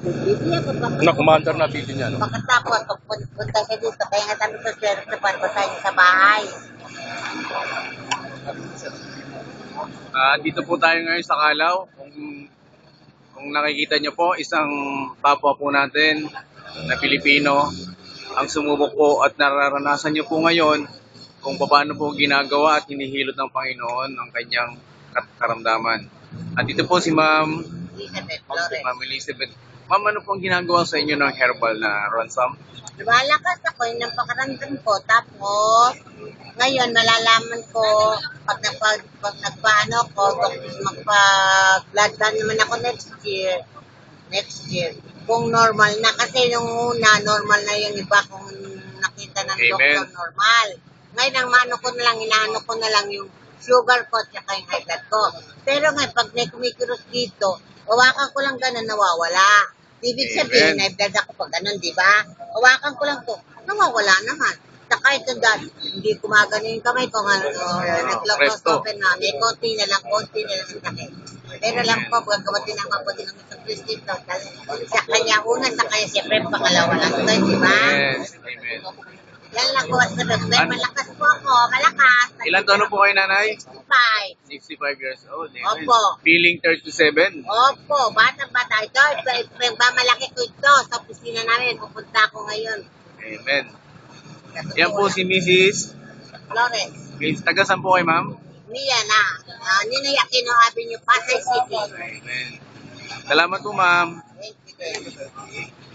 Busy ako pa. Na, commander na video niya, no? Pagkatapos, punta siya dito. Kaya nga sabi ko, swerte pa ko sa bahay. Dito po tayo ngayon sa Calao. Kung nakikita nyo po, isang kapwa po natin na Pilipino ang sumubok po at nararanasan nyo po ngayon kung paano po ginagawa at hinihilot ng Panginoon ang kanyang karamdaman. At dito po si Ma'am Elizabeth Flores. Ma'am Elizabeth. Ma'am, ano pong ginagawa sa inyo ng herbal na ransom? Lumalakas ako yun ang pakaramdam ko. Tapos, ngayon malalaman ko pag nagpaano ko, magpa-blood ban naman ako next year. Kung normal na, kasi yung una, normal na yung iba kung nakita ng Amen. doktor, normal. Ngayon, ang inaano ko na lang yung sugar ko at saka yung high blood ko. Pero ngayon, pag may kumikiros dito, hawakan ko lang ganun, nawawala. Ibig sabihin, Amen. high blood ako pag ganun, di ba? Hawakan ko lang to, nawawala naman. Saka ito dahil, hindi kumagano yung kamay ko, nag-close open na, may konti na lang yung sakit. Pero lang po, pagkawa din ang mabuti ng isang Christine, sa kanya una, sa kanya siyempre pangalawa lang ito, di ba? Yes. Amen. Yan lang po, malakas po ako, malakas. Ilan taon po kayo, nanay? 65. 65 years old. Amen. Opo. Feeling 37. Opo, bata-bata. Ito, malaki ko ito. Sa opisina namin, pupunta ako ngayon. Amen. Yan po si Mrs. Flores. Taga saan po kayo, ma'am? Mia na. Ninoy Aquino Avenue, Pasay City. Amen. Salamat po, ma'am. Thank you.